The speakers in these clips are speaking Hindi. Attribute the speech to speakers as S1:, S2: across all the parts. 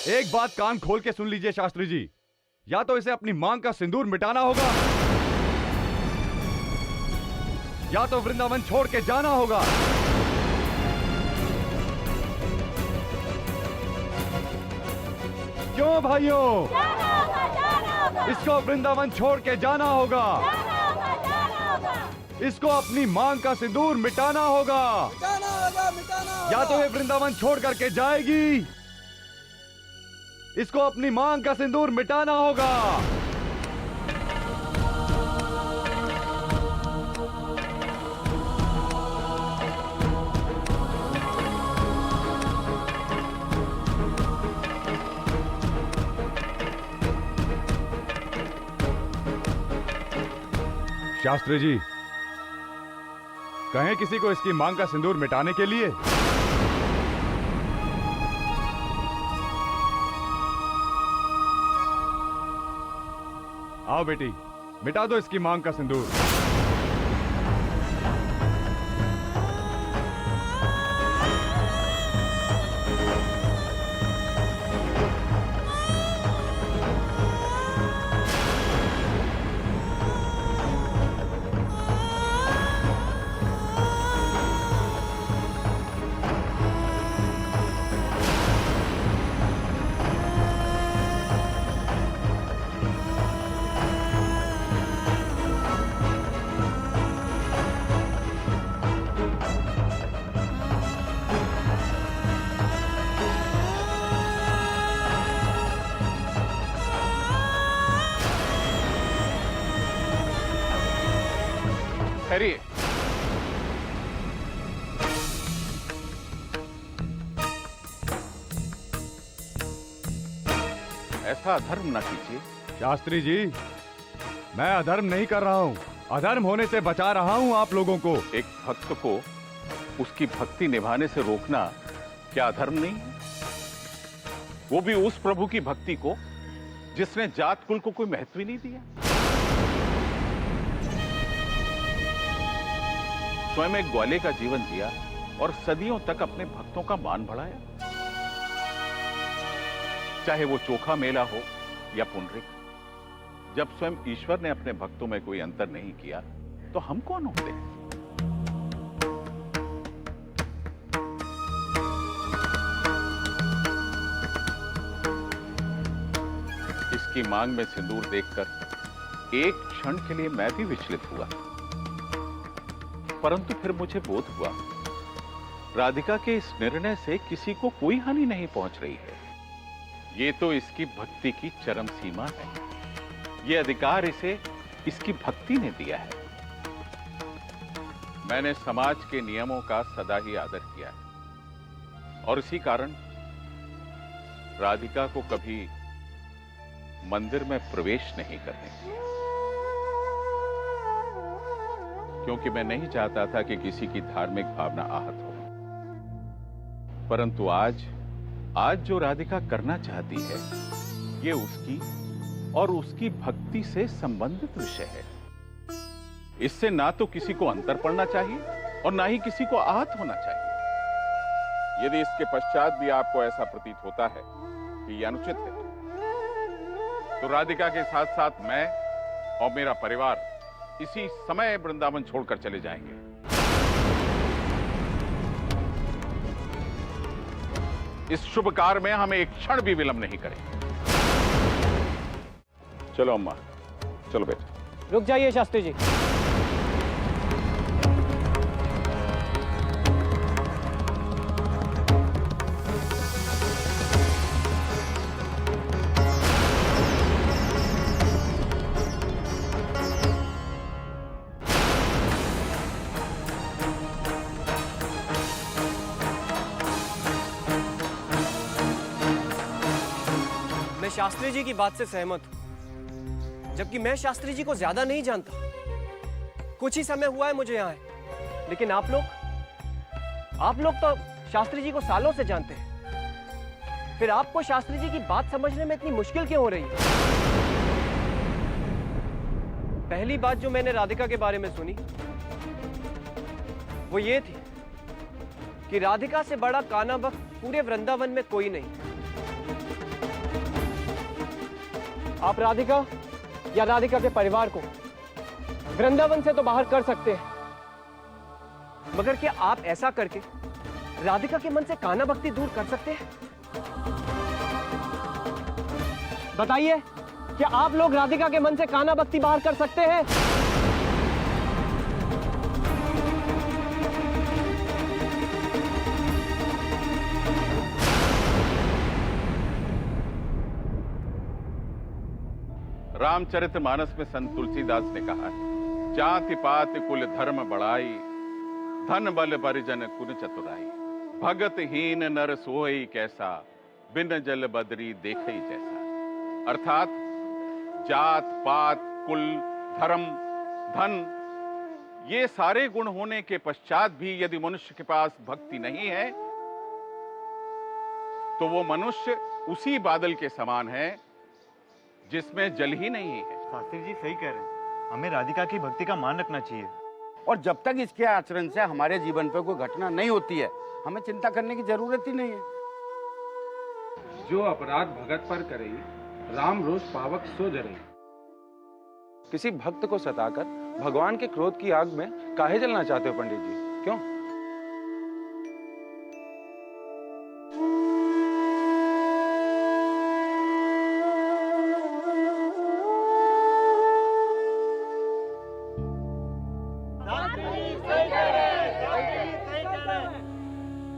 S1: एक बात कान खोल के सुन लीजिए शास्त्री जी, या तो इसे अपनी मांग का सिंदूर मिटाना होगा या तो वृंदावन छोड़ के जाना होगा। क्यों भाइयों? इसको वृंदावन छोड़ के जाना होगा। इसको अपनी मांग का सिंदूर मिटाना होगा। या तो ये वृंदावन छोड़ करके जाएगी, इसको अपनी मांग का सिंदूर मिटाना होगा। शास्त्री जी, कहें किसी को इसकी मांग का सिंदूर मिटाने के लिए। आओ बेटी, मिटा दो इसकी मांग का सिंदूर।
S2: ठहरिए। ऐसा अधर्म ना कीजिए।
S1: शास्त्री जी, मैं अधर्म नहीं कर रहा हूं, अधर्म होने से बचा रहा हूं आप लोगों को।
S2: एक भक्त को उसकी भक्ति निभाने से रोकना क्या अधर्म नहीं है? वो भी उस प्रभु की भक्ति को जिसने जात कुल को कोई महत्व ही नहीं दिया। स्वयं एक ग्वाले का जीवन जिया और सदियों तक अपने भक्तों का मान बढ़ाया। चाहे वो चोखा मेला हो या पुनरिक, जब स्वयं ईश्वर ने अपने भक्तों में कोई अंतर नहीं किया तो हम कौन होते हैं? इसकी मांग में सिंदूर देखकर एक क्षण के लिए मैं भी विचलित हुआ, परंतु फिर मुझे बोध हुआ राधिका के इस निर्णय से किसी को कोई हानि नहीं पहुंच रही है। ये तो इसकी भक्ति की चरम सीमा है। ये अधिकार इसे इसकी भक्ति ने दिया है। मैंने समाज के नियमों का सदा ही आदर किया है और इसी कारण राधिका को कभी मंदिर में प्रवेश नहीं करने दिया, क्योंकि मैं नहीं चाहता था कि किसी की धार्मिक भावना आहत हो। परंतु आज जो राधिका करना चाहती है, ये उसकी और उसकी भक्ति से संबंधित विषय है। इससे ना तो किसी को अंतर पड़ना चाहिए और ना ही किसी को आहत होना चाहिए। यदि इसके पश्चात भी आपको ऐसा प्रतीत होता है कि यह अनुचित है, तो राधिका के साथ साथ मैं और मेरा परिवार इसी समय वृंदावन छोड़कर चले जाएंगे। इस शुभ कार्य में हम एक क्षण भी विलंब नहीं करेंगे। चलो अम्मा, चलो बेटा।
S3: रुक जाइए शास्त्री जी। मैं शास्त्री जी की बात से सहमत हूं, जबकि मैं शास्त्री जी को ज्यादा नहीं जानता। कुछ ही समय हुआ है मुझे यहाँ है, लेकिन आप लोग तो शास्त्री जी को सालों से जानते हैं। फिर आपको शास्त्री जी की बात समझने में इतनी मुश्किल क्यों हो रही है? पहली बात जो मैंने राधिका के बारे में सुनी वो ये थी कि राधिका से बड़ा काना भक्त पूरे वृंदावन में कोई नहीं। आप राधिका या राधिका के परिवार को वृंदावन से तो बाहर कर सकते हैं, मगर क्या आप ऐसा करके राधिका के मन से कान्हा भक्ति दूर कर सकते हैं? बताइए, क्या आप लोग राधिका के मन से कान्हा भक्ति बाहर कर सकते हैं?
S2: रामचरितमानस में संत तुलसीदास ने कहा है, जाति पात कुल धर्म बढ़ाई, धन बल परिजन कुन चतुराई, भगत हीन नर सोई कैसा, बिन जल बदरी देखई जैसा। अर्थात जात पात कुल धर्म धन ये सारे गुण होने के पश्चात भी यदि मनुष्य के पास भक्ति नहीं है तो वो मनुष्य उसी बादल के समान है जिसमें जल ही नहीं है।
S4: शास्त्री जी सही कह रहे हैं, हमें राधिका की भक्ति का मान रखना चाहिए।
S5: और जब तक इसके आचरण से हमारे जीवन पर कोई घटना नहीं होती है, हमें चिंता करने की जरूरत ही नहीं है।
S6: जो अपराध भगत पर करे, राम रोष पावक सो जरे।
S7: किसी भक्त को सताकर भगवान के क्रोध की आग में काहे जलना चाहते हो पंडित जी? क्यों?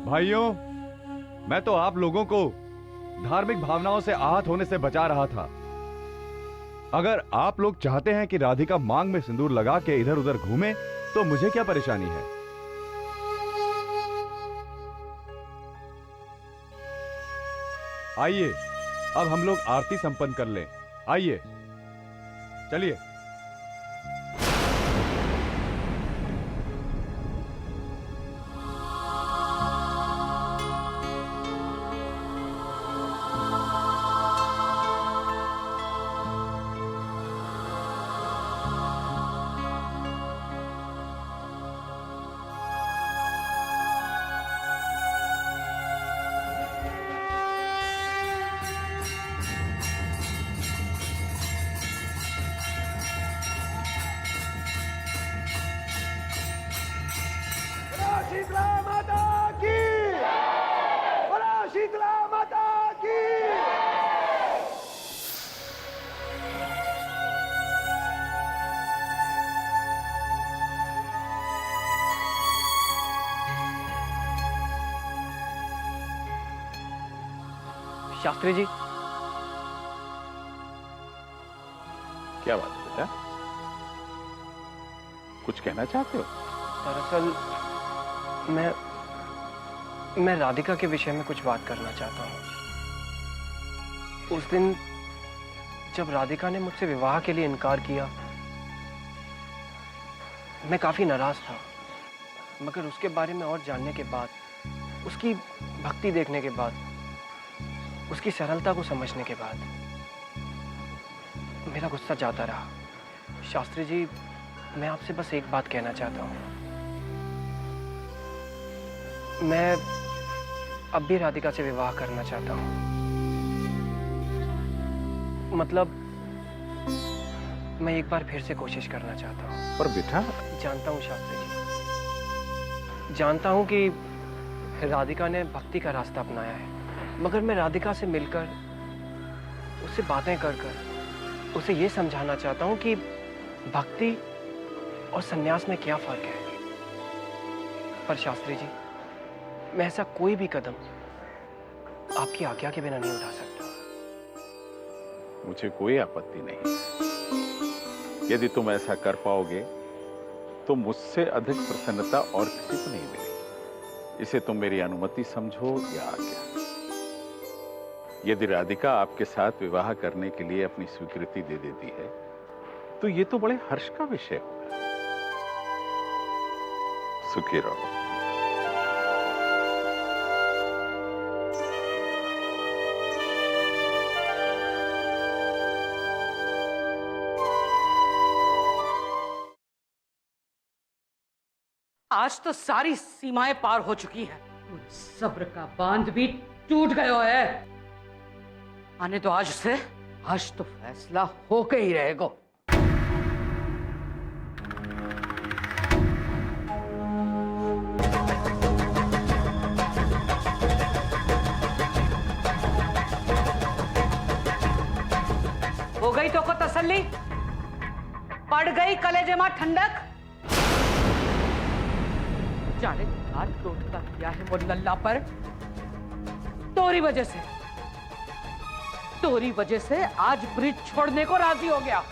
S1: भाइयों, मैं तो आप लोगों को धार्मिक भावनाओं से आहत होने से बचा रहा था। अगर आप लोग चाहते हैं कि राधिका मांग में सिंदूर लगा के इधर उधर घूमे तो मुझे क्या परेशानी है? आइए, अब हम लोग आरती संपन्न कर लें। आइए, चलिए। शीतला माता की, बोलो शीतला माता की।
S3: शास्त्री जी,
S2: क्या बात है बेटा, कुछ कहना चाहते हो?
S3: दरअसल मैं राधिका के विषय में कुछ बात करना चाहता हूँ। उस दिन जब राधिका ने मुझसे विवाह के लिए इनकार किया, मैं काफी नाराज था, मगर उसके बारे में और जानने के बाद, उसकी भक्ति देखने के बाद, उसकी सरलता को समझने के बाद मेरा गुस्सा जाता रहा। शास्त्री जी, मैं आपसे बस एक बात कहना चाहता हूँ। मैं अब भी राधिका से विवाह करना चाहता हूँ। मतलब मैं एक बार फिर से कोशिश करना चाहता हूँ।
S2: पर बेटा,
S3: जानता हूँ शास्त्री जी, जानता हूँ कि राधिका ने भक्ति का रास्ता अपनाया है, मगर मैं राधिका से मिलकर, उससे बातें कर कर उसे ये समझाना चाहता हूँ कि भक्ति और सन्यास में क्या फर्क है। पर शास्त्री जी, मैं ऐसा कोई भी कदम आपकी आज्ञा के बिना नहीं उठा सकता।
S2: मुझे कोई आपत्ति नहीं। यदि तुम ऐसा कर पाओगे तो मुझसे अधिक प्रसन्नता और किसी को नहीं मिलेगी। इसे तुम मेरी अनुमति समझो या आज्ञा। यदि राधिका आपके साथ विवाह करने के लिए अपनी स्वीकृति दे देती है तो ये तो बड़े हर्ष का विषय होगा। सुखी रहो।
S8: आज तो सारी सीमाएं पार हो चुकी है। सब्र का बांध भी टूट गया है। आने दो आज उसे, आज तो फैसला होके ही रहेगा। हो गई तो को तसल्ली? पड़ गई कलेजे मां ठंडक? जाने हाथ टोटका किया है वो लल्ला पर। तोरी वजह से आज ब्रिज छोड़ने को राजी हो गया।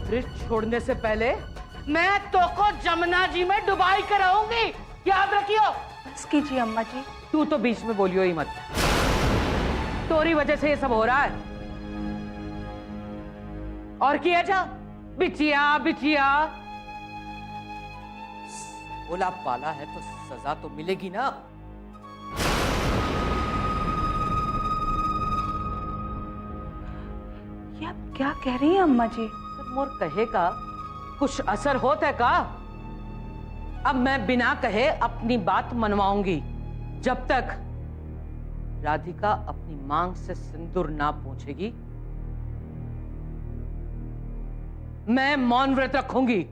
S8: ब्रिज छोड़ने से पहले मैं तो को जमुना जी में डुबाई के रहूंगी, याद रखियो।
S9: बस कीजिए अम्मा जी।
S8: तू तो बीच में बोलियो ही मत। तोरी वजह से ये सब हो रहा है। और किया जा बिचिया बोला पाला है तो सजा तो मिलेगी ना।
S9: ये आप क्या कह रही हैं अम्मा जी?
S8: मोर कहेगा कुछ असर होता है का? अब मैं बिना कहे अपनी बात मनवाऊंगी। जब तक राधिका अपनी मांग से सिंदूर ना पहुंचेगी मैं मौन व्रत रखूंगी।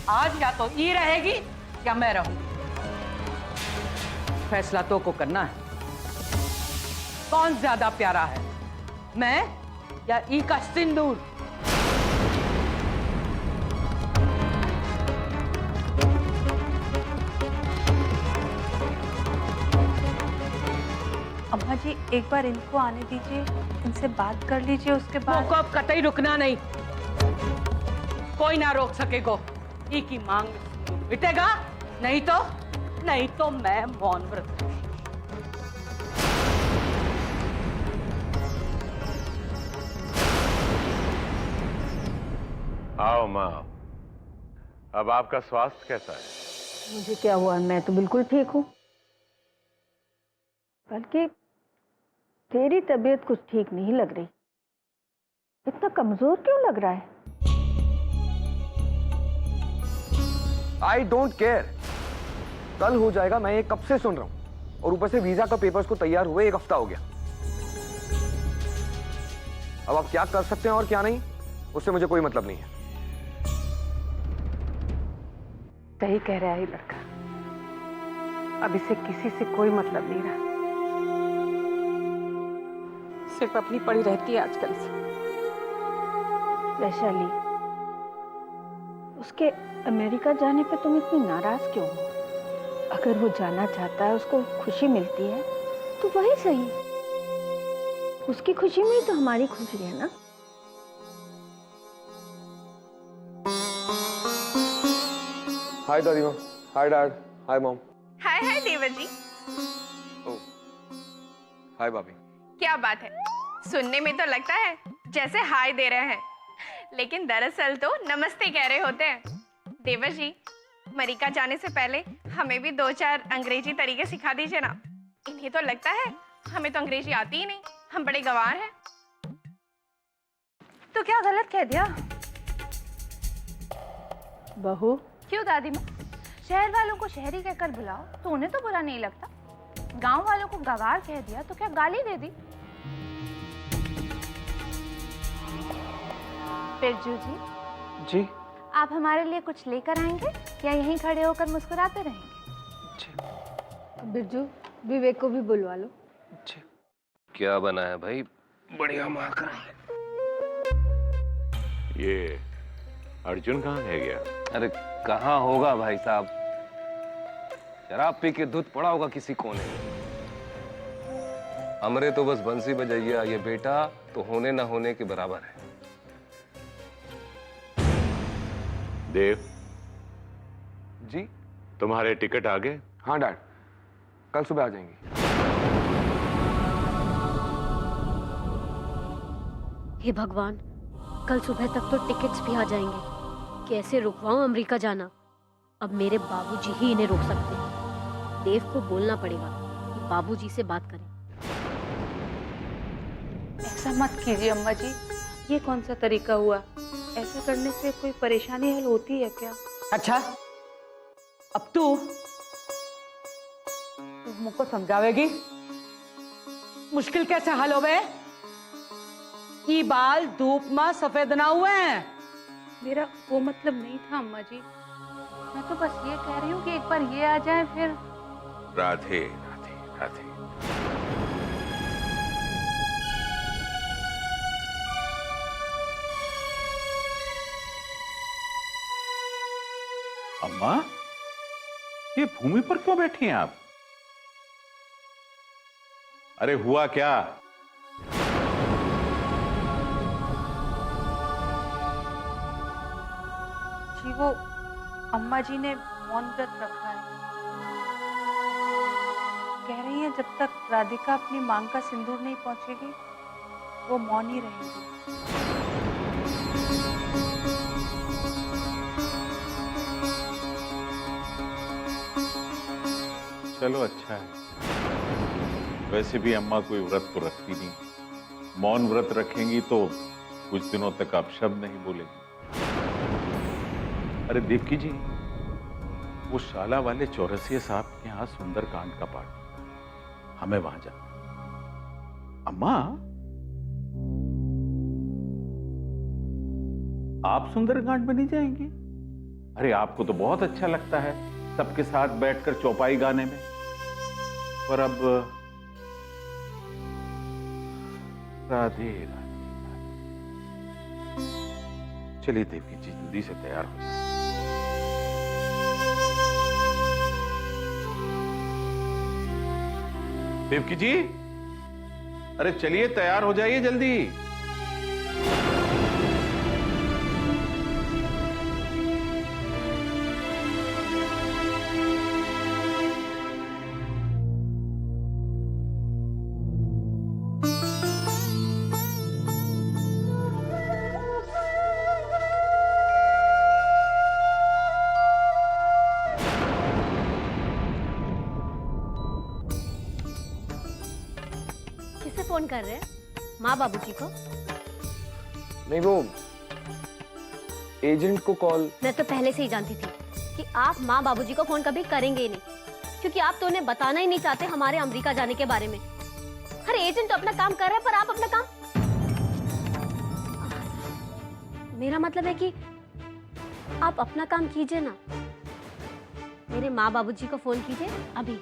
S8: आज या तो ये रहेगी या मैं रहूंगी। फैसला तो को करना है। कौन ज्यादा प्यारा है, मैं या ई का सिंदूर?
S9: अम्मा जी एक बार इनको आने दीजिए, इनसे बात कर लीजिए, उसके बाद
S8: को अब कतई रुकना नहीं। कोई ना रोक सकेगा। ई की मांग मिटेगा, नहीं तो मैं मौन व्रत।
S2: आओ माँ, अब आपका स्वास्थ्य कैसा है?
S10: मुझे क्या हुआ, मैं तो बिल्कुल ठीक हूँ। बल्कि तेरी तबीयत कुछ ठीक नहीं लग रही। इतना कमजोर क्यों लग रहा है?
S7: आई डोंट केयर, कल हो जाएगा। मैं ये कब से सुन रहा हूँ, और ऊपर से वीजा का पेपर्स को तैयार हुए 1 हफ्ता हो गया। अब आप क्या कर सकते हैं और क्या नहीं, उससे मुझे कोई मतलब नहीं है।
S10: सही कह रहा है ये लड़का। अब इसे किसी से कोई मतलब नहीं रहा, सिर्फ अपनी पड़ी रहती है आजकल से। वैशाली, उसके अमेरिका जाने पे तुम इतनी नाराज क्यों हो? अगर वो जाना चाहता है, उसको खुशी मिलती है, तो वही सही। उसकी खुशी में ही तो हमारी खुशी है ना।
S7: हाय दादी माँ, हाय डैड, हाय मॉम।
S11: हाय देवर जी।
S7: ओह, हाय भाभी।
S11: क्या बात है, सुनने में तो लगता है जैसे हाय दे रहे हैं, लेकिन दरअसल तो नमस्ते कह रहे होते हैं। देवर जी, अमेरिका जाने से पहले हमें भी 2-4 अंग्रेजी तरीके सिखा दीजिए ना। इन्हें तो लगता है हमें तो अंग्रेजी आती ही नहीं, हम बड़े गंवार हैं।
S9: तो क्या गलत कह दिया?
S10: बहू,
S9: क्यों दादी माँ? शहर वालों को शहरी कहकर बुलाओ तो उन्हें तो बुरा नहीं लगता। गांव वालों को गवार कह दिया तो क्या गाली दे दी? बिरजू जी,
S7: जी
S9: आप हमारे लिए कुछ लेकर आएंगे या यहीं खड़े होकर मुस्कुराते रहेंगे?
S7: जी।
S10: बिरजू, विवेक को भी बुलवा लो।
S7: जी।
S12: क्या बना है भाई? बढ़िया मार्कर।
S2: ये अर्जुन कहाँ है गया?
S12: अरे कहाँ होगा भाई साहब, शराब पी के दूध पड़ा होगा किसी कोने में। हमरे तो बस बंसी बजाइया, ये बेटा तो होने ना होने के बराबर है।
S2: देव
S7: जी।
S2: तुम्हारे टिकट आ गए?
S7: हाँ डैड, कल सुबह आ जाएंगी।
S13: हे भगवान, कल सुबह तक तो टिकट्स भी आ जाएंगे। कैसे रुकवाऊं अमेरिका जाना? अब मेरे बाबूजी ही इन्हें रोक सकते हैं। देव को बोलना पड़ेगा कि बाबूजी से बात करें।
S9: ऐसा मत कीजिए अम्मा जी, ये कौन सा तरीका हुआ? ऐसा करने से कोई परेशानी हल होती है क्या?
S8: अच्छा, अब तू तू मुझको समझावेगी मुश्किल कैसे हल होवे? ई बाल धूप में सफेद ना हुए हैं।
S9: मेरा वो मतलब नहीं था अम्मा जी, मैं तो बस ये कह रही हूँ कि एक बार ये आ जाए फिर।
S2: राधे राधे राधे। अम्मा, ये भूमि पर क्यों बैठी हैं आप? अरे हुआ क्या?
S9: जी वो अम्मा जी ने मौन व्रत रखा है, कह रही हैं जब तक राधिका अपनी मांग का सिंदूर नहीं पहुंचेगी वो मौन ही रहेगी।
S2: चलो अच्छा है। वैसे भी अम्मा कोई व्रत तो रखती नहीं, मौन व्रत रखेंगी तो कुछ दिनों तक आप शब्द नहीं बोलेंगी। अरे देवकी जी, वो शाला वाले चौरसिया साहब के यहाँ सुंदर कांड का पाठ, हमें वहां जाना। अम्मा, आप सुंदर कांड में नहीं जाएंगे? अरे आपको तो बहुत अच्छा लगता है सबके साथ बैठकर चौपाई गाने में, पर अब राधे राधे। चलिए देवकी जी, जल्दी से तैयार हो जाए। देवकी जी, अरे चलिए तैयार हो जाइए जल्दी।
S13: किसे फोन कर रहे हैं? माँ बाबूजी को?
S7: नहीं, वो एजेंट को कॉल।
S13: मैं तो पहले से ही जानती थी कि आप माँ बाबूजी को फोन कभी करेंगे ही नहीं, क्योंकि आप तो उन्हें बताना ही नहीं चाहते हमारे अमेरिका जाने के बारे में। अरे एजेंट तो अपना काम कर रहे हैं, पर आप अपना काम। मेरा मतलब है कि आप अपना काम कीजिए ना। मेरे माँ बाबूजी को फोन कीजिए अभी।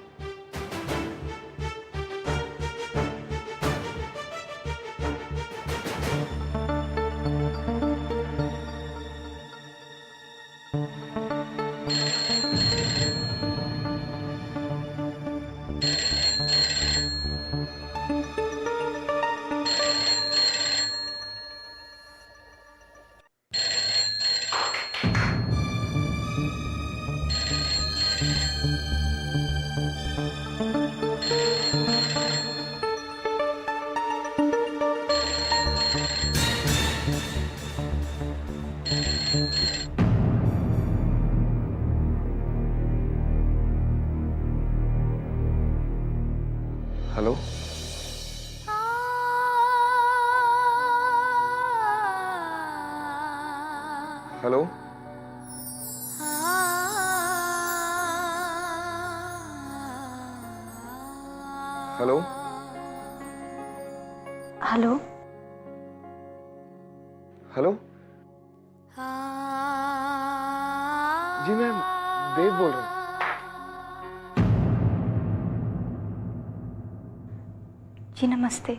S7: Hello, hello, hello,
S10: hello,
S7: hello. जी मैं देव बोल रहा हूँ।
S10: जी नमस्ते।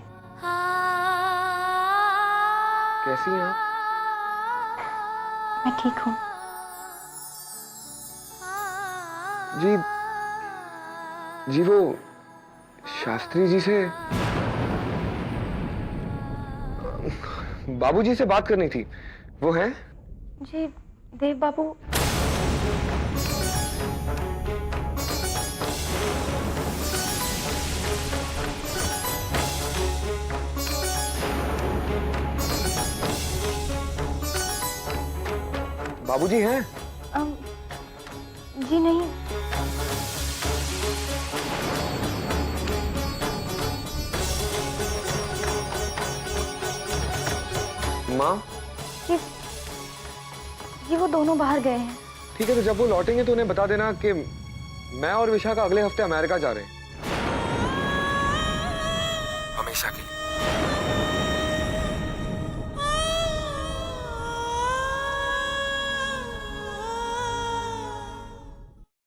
S7: कैसी हैं आप?
S10: मैं ठीक हूँ।
S7: जी वो शास्त्री जी से, बाबूजी से बात करनी थी। वो हैं?
S10: जी देव बाबू,
S7: बाबूजी हैं?
S10: जी नहीं।
S7: माँ?
S10: जी वो दोनों बाहर गए हैं।
S7: ठीक है, तो जब वो लौटेंगे तो उन्हें बता देना कि मैं और विशाखा अगले हफ्ते अमेरिका जा रहे हैं। हमेशा के लिए।